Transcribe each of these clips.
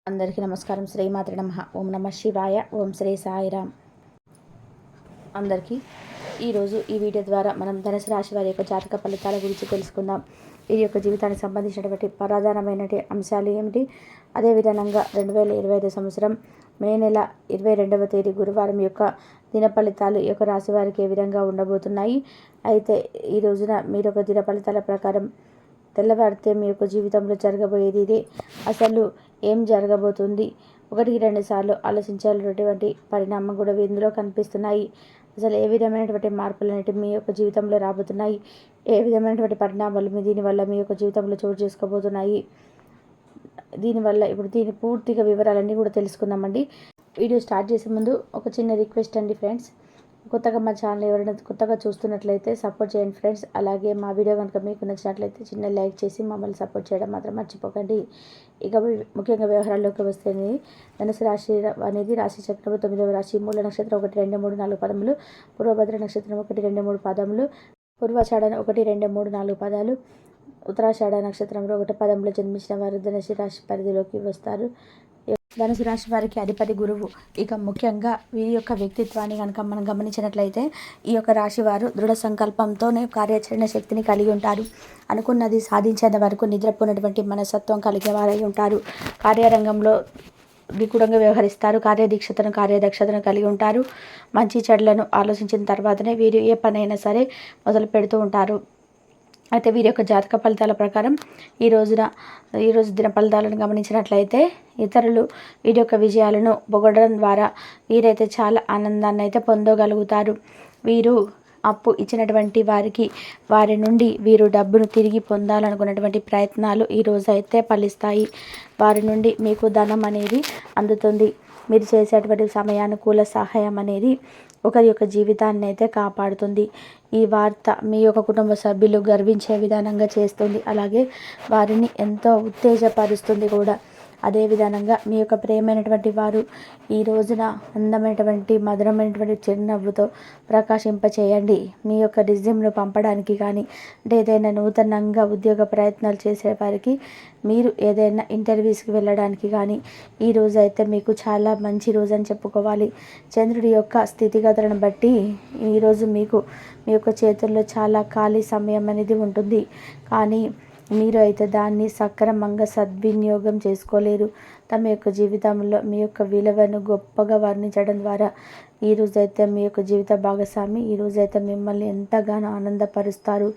అందరికీ నమస్కారం. శ్రీమాత్రే నమః. ఓం నమః శివాయ. ఓం శ్రీ సాయిరామ్. అందరికీ ఈరోజు ఈ వీడియో ద్వారా మనం ధనుసు రాశి వారి యొక్క జాతక ఫలితాల గురించి తెలుసుకుందాం. ఈ యొక్క జీవితానికి సంబంధించినటువంటి ప్రధానమైన అంశాలు ఏమిటి, అదేవిధంగా 2025 సంవత్సరం మే నెల 22వ తేదీ గురువారం యొక్క దిన ఫలితాలు ఈ యొక్క రాశి వారికి ఏ విధంగా ఉండబోతున్నాయి. అయితే ఈ రోజున మీరు ఒక దిన ఫలితాల ప్రకారం తెల్లవారితే మీ యొక్క జీవితంలో జరగబోయేది ఇదే. అసలు ఏం జరగబోతుంది, 1-2 సార్లు ఆలోచించాల్సినటువంటి పరిణామం కూడా ఇందులో కనిపిస్తున్నాయి. అసలు ఏ విధమైనటువంటి మార్పులు అనేవి మీ యొక్క జీవితంలో రాబోతున్నాయి, ఏ విధమైనటువంటి పరిణామాలు దీనివల్ల మీ యొక్క జీవితంలో చోటు చేసుకోబోతున్నాయి, దీనివల్ల ఇప్పుడు దీని పూర్తిగా వివరాలన్నీ కూడా తెలుసుకుందామండి. వీడియో స్టార్ట్ చేసే ముందు ఒక చిన్న రిక్వెస్ట్ అండి ఫ్రెండ్స్, కొత్తగా మా ఛానల్ ఎవరైనా కొత్తగా చూస్తున్నట్లయితే సపోర్ట్ చేయండి ఫ్రెండ్స్. అలాగే మా వీడియో కనుక మీకు నచ్చినట్లయితే చిన్న లైక్ చేసి మమ్మల్ని సపోర్ట్ చేయడం మాత్రం మర్చిపోకండి. ఇక ముఖ్యంగా వ్యవహారాల్లోకి వస్తే ధనుసు రాశి అనేది రాశి చక్రంలో 9వ రాశి. మూల నక్షత్రం 1, 2, 3, 4 పదములు, పూర్వభద్ర నక్షత్రం 1, 2, 3 పదములు, పూర్వాషాఢ 1, 2, 3, 4 పదాలు, ఉత్తరాషాఢ నక్షత్రంలో 1 పదంలో జన్మించిన వారు ధనుసు రాశి పరిధిలోకి వస్తారు. ధనుసు రాశి వారికి అధిపతి గురువు. ఇక ముఖ్యంగా వీరి యొక్క వ్యక్తిత్వాన్ని కనుక మనం గమనించినట్లయితే ఈ యొక్క రాశి వారు దృఢ సంకల్పంతోనే కార్యాచరణ శక్తిని కలిగి ఉంటారు. అనుకున్నది సాధించేంత వరకు నిద్రపోయినటువంటి మనస్తత్వం కలిగే వారై ఉంటారు. కార్యరంగంలో నిగూఢంగా వ్యవహరిస్తారు. కార్యదక్షతను కలిగి ఉంటారు. మంచి చెడులను ఆలోచించిన తర్వాతనే వీరు ఏ పనైనా సరే మొదలు పెడుతూ ఉంటారు. అయితే వీరి యొక్క జాతక ఫలితాల ప్రకారం ఈరోజు దిన ఫలితాలను గమనించినట్లయితే ఇతరులు వీరి యొక్క విజయాలను పొగడడం ద్వారా వీరైతే చాలా ఆనందాన్ని అయితే పొందగలుగుతారు. వీరు అప్పు ఇచ్చినటువంటి వారి నుండి వీరు డబ్బును తిరిగి పొందాలనుకున్నటువంటి ప్రయత్నాలు ఈరోజు అయితే ఫలిస్తాయి. వారి నుండి మీకు ధనం అనేది అందుతుంది. మీరు చేసేటువంటి సమయానుకూల సహాయం అనేది ఒకరి యొక్క జీవితాన్ని అయితే కాపాడుతుంది. ఈ వార్త మీ యొక్క కుటుంబ సభ్యులు గర్వించే విధానంగా చేస్తుంది. అలాగే వారిని ఎంతో ఉత్తేజపరుస్తుంది కూడా. అదే విధానంగా మీ యొక్క ప్రేమైనటువంటి వారు ఈ రోజున అందమైనటువంటి మధురమైనటువంటి చిరునవ్వుతో ప్రకాశింపచేయండి. మీ యొక్క రెజ్యూమ్ను పంపడానికి కానీ, అంటే ఏదైనా నూతనంగా ఉద్యోగ ప్రయత్నాలు చేసే వారికి మీరు ఏదైనా ఇంటర్వ్యూస్కి వెళ్ళడానికి కానీ ఈ రోజు అయితే మీకు చాలా మంచి రోజు అని చెప్పుకోవాలి. చంద్రుడి యొక్క స్థితిగతులను బట్టి ఈరోజు మీకు మీ యొక్క చేతుల్లో చాలా ఖాళీ సమయం అనేది ఉంటుంది. కానీ మీరు అయితే దాన్ని సక్రమంగా సద్వినియోగం చేసుకోలేరు. తమ యొక్క జీవితంలో మీ యొక్క విలువను గొప్పగా వర్ణించడం ద్వారా ఈరోజైతే మీ యొక్క జీవిత భాగస్వామి ఈరోజైతే మిమ్మల్ని ఎంతగానో ఆనందపరుస్తారు.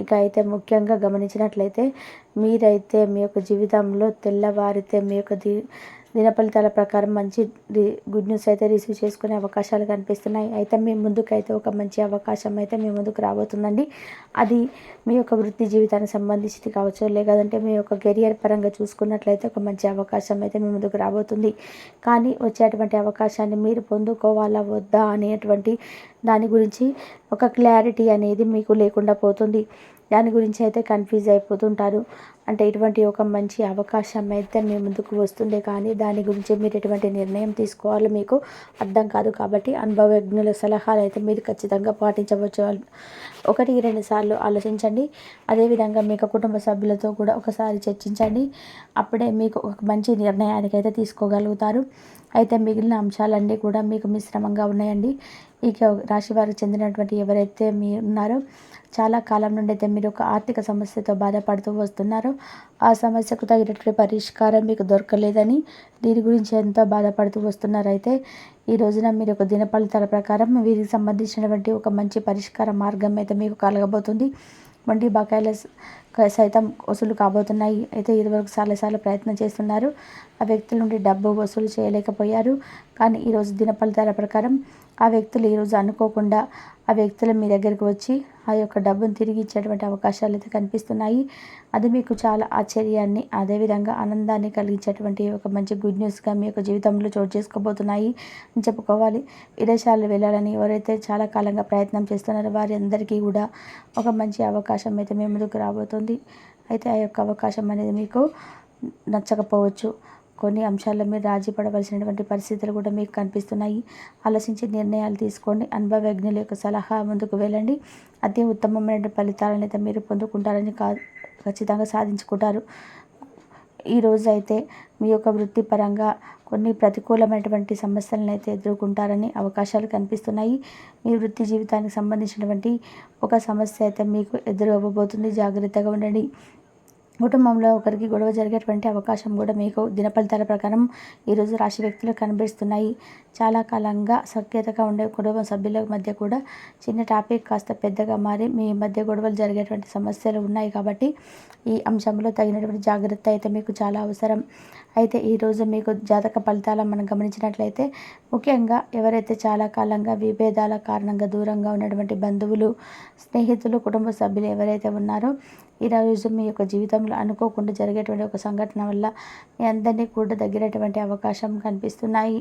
ఇక అయితే ముఖ్యంగా గమనించినట్లయితే మీరైతే మీ యొక్క జీవితంలో తెల్లవారితే మీ యొక్క దిన ఫలితాల ప్రకారం మంచి గుడ్ న్యూస్ అయితే రిసీవ్ చేసుకునే అవకాశాలు కనిపిస్తున్నాయి. అయితే మీ ముందుకైతే ఒక మంచి అవకాశం అయితే మీ ముందుకు రాబోతుందండి. అది మీ యొక్క వృత్తి జీవితానికి సంబంధించి కావచ్చు, లేదంటే మీ యొక్క కెరియర్ పరంగా చూసుకున్నట్లయితే ఒక మంచి అవకాశం అయితే మీ ముందుకు రాబోతుంది. కానీ వచ్చేటువంటి అవకాశాన్ని మీరు పొందుకోవాలా వద్దా అనేటువంటి దాని గురించి ఒక క్లారిటీ అనేది మీకు లేకుండా పోతుంది. దాని గురించి అయితే కన్ఫ్యూజ్ అయిపోతుంటారు. అంటే ఇటువంటి ఒక మంచి అవకాశం అయితే మీ ముందుకు వస్తుంది, కానీ దాని గురించి మీరు ఎటువంటి నిర్ణయం తీసుకోవాలో మీకు అర్థం కాదు. కాబట్టి అనుభవజ్ఞుల సలహాలు అయితే మీరు ఖచ్చితంగా పాటించవచ్చు. 1-2 సార్లు ఆలోచించండి. అదేవిధంగా మీకు కుటుంబ సభ్యులతో కూడా ఒకసారి చర్చించండి. అప్పుడే మీకు ఒక మంచి నిర్ణయానికి అయితే తీసుకోగలుగుతారు. అయితే మిగిలిన అంశాలన్నీ కూడా మీకు మిశ్రమంగా ఉన్నాయండి. ఇక రాశి వారికి చెందినటువంటి ఎవరైతే మీరు ఉన్నారో చాలా కాలం నుండి అయితే మీరు ఒక ఆర్థిక సమస్యతో బాధపడుతూ వస్తున్నారో ఆ సమస్యకు తగినటువంటి పరిష్కారం మీకు దొరకలేదని దీని గురించి ఎంతో బాధపడుతూ వస్తున్నారైతే ఈ రోజున మీరు ఒక దిన ఫలితాల ప్రకారం వీరికి సంబంధించినటువంటి ఒక మంచి పరిష్కార మార్గం అయితే మీకు కలగబోతుంది. మొండి బకాయిల సైతం వసూలు కాబోతున్నాయి. అయితే ఇదివరకు చాలాసార్లు ప్రయత్నం చేస్తున్నారు. ఆ వ్యక్తుల నుండి డబ్బు వసూలు చేయలేకపోయారు. కానీ ఈరోజు దిన ఫలితాల ప్రకారం ఆ వ్యక్తులు ఈరోజు అనుకోకుండా ఆ వ్యక్తులు మీ దగ్గరికి వచ్చి ఆ యొక్క డబ్బును తిరిగి ఇచ్చేటువంటి అవకాశాలు అయితే కనిపిస్తున్నాయి. అది మీకు చాలా ఆశ్చర్యాన్ని, అదేవిధంగా ఆనందాన్ని కలిగించేటువంటి ఒక మంచి గుడ్ న్యూస్గా మీ యొక్క జీవితంలో చోటు చేసుకోబోతున్నాయి అని చెప్పుకోవాలి. విదేశాలు వెళ్ళాలని ఎవరైతే చాలా కాలంగా ప్రయత్నం చేస్తున్నారో వారి అందరికీ కూడా ఒక మంచి అవకాశం అయితే మీ ముందుకు రాబోతుంది. అయితే ఆ యొక్క అవకాశం అనేది మీకు నచ్చకపోవచ్చు. కొన్ని అంశాల్లో మీరు రాజీ పడవలసినటువంటి పరిస్థితులు కూడా మీకు కనిపిస్తున్నాయి. ఆలోచించి నిర్ణయాలు తీసుకోండి. అనుభవజ్ఞుల యొక్క సలహా ముందుకు వెళ్ళండి. అతి ఉత్తమమైన ఫలితాలను అయితే మీరు పొందుకుంటారని ఖచ్చితంగా సాధించుకుంటారు. ఈరోజు అయితే మీ యొక్క వృత్తిపరంగా కొన్ని ప్రతికూలమైనటువంటి సమస్యలను అయితే ఎదుర్కొంటారని అవకాశాలు కనిపిస్తున్నాయి. మీ వృత్తి జీవితానికి సంబంధించినటువంటి ఒక సమస్య అయితే మీకు ఎదురవ్వబోతుంది. జాగ్రత్తగా ఉండండి. కుటుంబంలో ఒకరికి గొడవ జరిగేటువంటి అవకాశం కూడా మీకు దినఫలితాల ప్రకారం ఈరోజు రాశి వ్యక్తులు కనిపిస్తున్నాయి. చాలా కాలంగా సఖ్యతగా ఉండే కుటుంబ సభ్యుల మధ్య కూడా చిన్న టాపిక్ కాస్త పెద్దగా మారి మీ మధ్య గొడవలు జరిగేటువంటి సమస్యలు ఉన్నాయి. కాబట్టి ఈ అంశంలో తగినటువంటి జాగ్రత్త అయితే మీకు చాలా అవసరం. అయితే ఈరోజు మీకు జాతక ఫలితాలను మనం గమనించినట్లయితే ముఖ్యంగా ఎవరైతే చాలా కాలంగా విభేదాల కారణంగా దూరంగా ఉన్నటువంటి బంధువులు, స్నేహితులు, కుటుంబ సభ్యులు ఎవరైతే ఉన్నారో ఈరోజు మీ యొక్క జీవితంలో అనుకోకుండా జరిగేటువంటి ఒక సంఘటన వల్ల మీ అందరినీ కూడా దగ్గరటువంటి అవకాశం కనిపిస్తున్నాయి.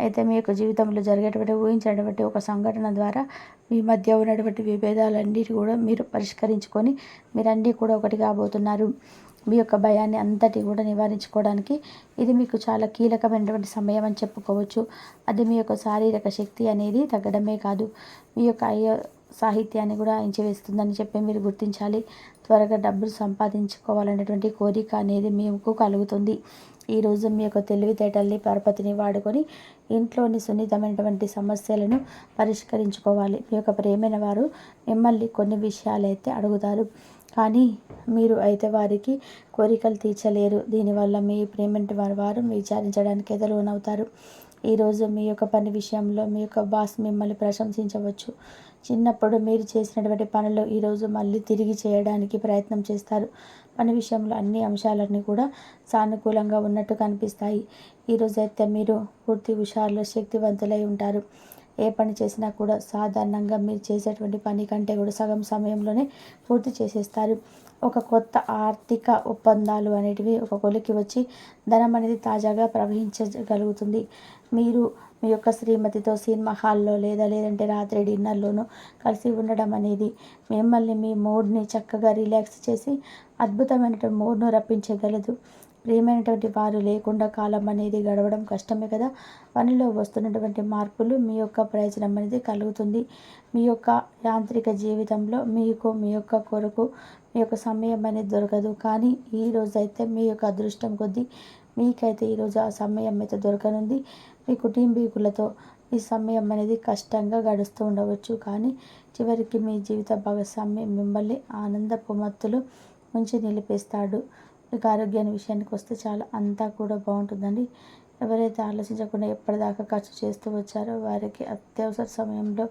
అయితే మీ యొక్క జీవితంలో జరిగేటువంటి ఊహించినటువంటి ఒక సంఘటన ద్వారా మీ మధ్య ఉన్నటువంటి విభేదాలన్నిటి కూడా మీరు పరిష్కరించుకొని మీరన్నీ కూడా ఒకటి కాబోతున్నారు. మీ యొక్క భయాన్ని అంతటి కూడా నివారించుకోవడానికి ఇది మీకు చాలా కీలకమైనటువంటి సమయం అని చెప్పుకోవచ్చు. అది మీ యొక్క శారీరక శక్తి అనేది తగ్గడమే కాదు, మీ యొక్క సాహిత్యాన్ని కూడా వేస్తుందని చెప్పి మీరు గుర్తించాలి. త్వరగా డబ్బులు సంపాదించుకోవాలనేటువంటి కోరిక అనేది మీకు కలుగుతుంది. ఈరోజు మీ యొక్క తెలివితేటల్ని, పరపతిని వాడుకొని ఇంట్లోని సున్నితమైనటువంటి సమస్యలను పరిష్కరించుకోవాలి. మీ యొక్క ప్రేమైన వారు మిమ్మల్ని కొన్ని విషయాలైతే అడుగుతారు, కానీ మీరు అయితే వారికి కోరికలు తీర్చలేరు. దీనివల్ల మీ ప్రేమైన వారు విచారించడానికి లోనవుతారు. ఈరోజు మీ యొక్క పని విషయంలో మీ యొక్క బాస్ మిమ్మల్ని ప్రశంసించవచ్చు. చిన్నప్పుడు మీరు చేసినటువంటి పనులు ఈరోజు మళ్ళీ తిరిగి చేయడానికి ప్రయత్నం చేస్తారు. పని విషయంలో అన్ని అంశాలన్నీ కూడా సానుకూలంగా ఉన్నట్టు కనిపిస్తాయి. ఈరోజు అయితే మీరు పూర్తి హుషారులో శక్తివంతులై ఉంటారు. ఏ పని చేసినా కూడా సాధారణంగా మీరు చేసేటువంటి పని కంటే కూడా సగం సమయంలోనే పూర్తి చేసేస్తారు. ఒక కొత్త ఆర్థిక ఒప్పందాలు అనేటివి ఒక కొలికి వచ్చి ధనం అనేది తాజాగా ప్రవహించగలుగుతుంది. మీరు మీ యొక్క శ్రీమతితో సినిమా హాల్లో లేదంటే రాత్రి డిన్నర్లోనూ కలిసి ఉండడం అనేది మిమ్మల్ని మీ మూడ్ని చక్కగా రిలాక్స్ చేసి అద్భుతమైనటువంటి మూడ్ను రప్పించగలదు. ప్రియమైనటువంటి వారు లేకుండా కాలం అనేది గడవడం కష్టమే కదా. పనిలో వస్తున్నటువంటి మార్పులు మీ యొక్క ప్రయోజనం అనేది కలుగుతుంది. మీ యొక్క యాంత్రిక జీవితంలో మీకు మీ యొక్క కొరకు మీ యొక్క సమయం అనేది దొరకదు. కానీ ఈరోజు అయితే మీ యొక్క అదృష్టం కొద్దీ మీకైతే ఈరోజు ఆ సమయం అయితే దొరకనుంది. మీ కుటుంబీకులతో ఈ సమయం అనేది కష్టంగా గడుస్తూ ఉండవచ్చు, కానీ చివరికి మీ జీవిత భాగస్వామి మిమ్మల్ని ఆనందపు మత్తులో ముంచి నిలిపేస్తాడు. మీకు ఆరోగ్యాన్ని విషయానికి వస్తే చాలా అంతా కూడా బాగుంటుందండి. ఎవరైతే ఆలోచించకుండా ఎప్పటిదాకా ఖర్చు చేస్తూ వచ్చారో వారికి అత్యవసర సమయంలో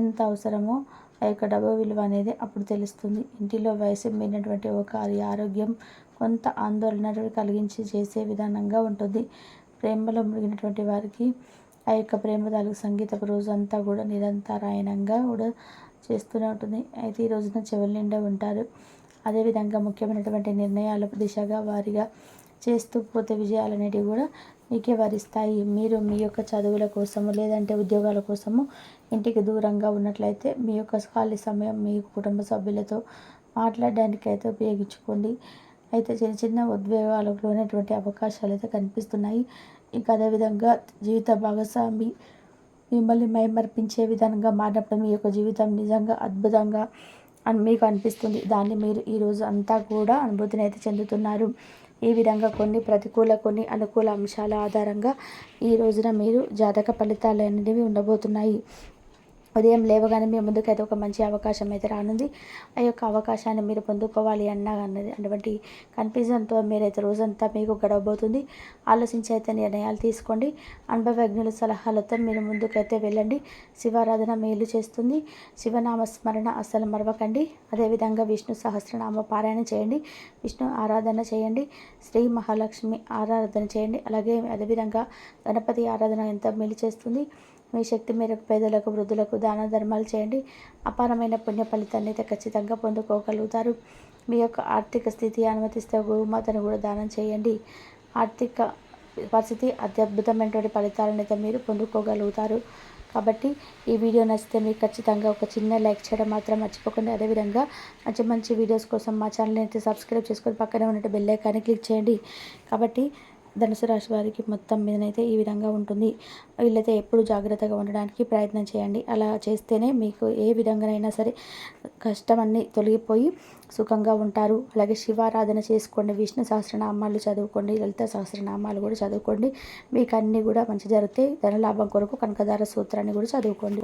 ఎంత అవసరమో ఆ యొక్క డబ్బు విలువ అనేది అప్పుడు తెలుస్తుంది. ఇంటిలో వయసు మీరినటువంటి ఒకరి ఆరోగ్యం కొంత ఆందోళన కలిగించి చేసే విధానంగా ఉంటుంది. ప్రేమలో మునిగినటువంటి వారికి ఆ యొక్క ప్రేమ తాలూకు సంగీతపు రోజు అంతా కూడా నిరంతరాయణంగా కూడా చేస్తూనే ఉంటుంది. అయితే ఈ రోజున చెవుల నిండా ఉంటారు. అదేవిధంగా ముఖ్యమైనటువంటి నిర్ణయాల దిశగా వారిగా చేస్తూ పోతే విజయాలు అనేటివి కూడా మీకే వరిస్తాయి. మీరు మీ యొక్క చదువుల కోసము లేదంటే ఉద్యోగాల కోసము ఇంటికి దూరంగా ఉన్నట్లయితే మీ యొక్క ఖాళీ సమయం మీ కుటుంబ సభ్యులతో మాట్లాడడానికి అయితే ఉపయోగించుకోండి. అయితే చిన్న చిన్న ఉద్వేగాలకు లోనటువంటి అవకాశాలు అయితే కనిపిస్తున్నాయి. ఇంకా అదేవిధంగా జీవిత భాగస్వామి మిమ్మల్ని మైమర్పించే విధంగా మారినప్పుడు మీ యొక్క జీవితం నిజంగా అద్భుతంగా మీకు అనిపిస్తుంది. దాన్ని మీరు ఈరోజు అంతా కూడా అనుభూతిని అయితే చెందుతున్నారు. ఈ విధంగా కొన్ని ప్రతికూల కొన్ని అనుకూల అంశాల ఆధారంగా ఈ రోజున మీరు జాతక ఫలితాలు అనేవి ఉండబోతున్నాయి. ఉదయం లేవగానే మీ ముందుకైతే ఒక మంచి అవకాశం అయితే రానుంది. ఆ యొక్క అవకాశాన్ని మీరు పొందుకోవాలి అన్నది అటువంటి కన్ఫ్యూజన్తో మీరైతే రోజంతా మీకు గడవబోతుంది. ఆలోచించి అయితే నిర్ణయాలు తీసుకోండి. అనుభవజ్ఞుల సలహాలతో మీరు ముందుకైతే వెళ్ళండి. శివారాధన మేలు చేస్తుంది. శివనామ స్మరణ అస్సలు మరవకండి. అదేవిధంగా విష్ణు సహస్రనామ పారాయణ చేయండి. విష్ణు ఆరాధన చేయండి. శ్రీ మహాలక్ష్మి ఆరాధన చేయండి. అలాగే అదేవిధంగా గణపతి ఆరాధన ఎంతో మేలు చేస్తుంది. మీ శక్తి మేరకు పేదలకు, వృద్ధులకు దాన ధర్మాలు చేయండి. అపారమైన పుణ్య ఫలితాన్ని అయితే ఖచ్చితంగా పొందుకోగలుగుతారు. మీ యొక్క ఆర్థిక స్థితి అనుమతిస్తే గోమాతను కూడా దానం చేయండి. ఆర్థిక పరిస్థితి అత్యద్భుతమైనటువంటి ఫలితాలను అయితే మీరు పొందుకోగలుగుతారు. కాబట్టి ఈ వీడియో నచ్చితే మీకు ఖచ్చితంగా ఒక చిన్న లైక్ చేయడం మాత్రం మర్చిపోకండి. అదేవిధంగా మంచి మంచి వీడియోస్ కోసం మా ఛానల్ని అయితే సబ్స్క్రైబ్ చేసుకొని పక్కనే ఉన్న బెల్ ఐకాన్ని క్లిక్ చేయండి. కాబట్టి ధనుసు రాశి వారికి మొత్తం మీదనైతే ఈ విధంగా ఉంటుంది. వీళ్ళైతే ఎప్పుడు జాగ్రత్తగా ఉండడానికి ప్రయత్నం చేయండి. అలా చేస్తేనే మీకు ఏ విధంగానైనా సరే కష్టం అన్నీ తొలగిపోయి సుఖంగా ఉంటారు. అలాగే శివారాధన చేసుకోండి, విష్ణు సహస్రనామాలు చదువుకోండి, లలిత సహస్రనామాలు కూడా చదువుకోండి. మీకు అన్నీ కూడా మంచి జరుగుతాయి. ధనలాభం కొరకు కనకదార సూత్రాన్ని కూడా చదువుకోండి.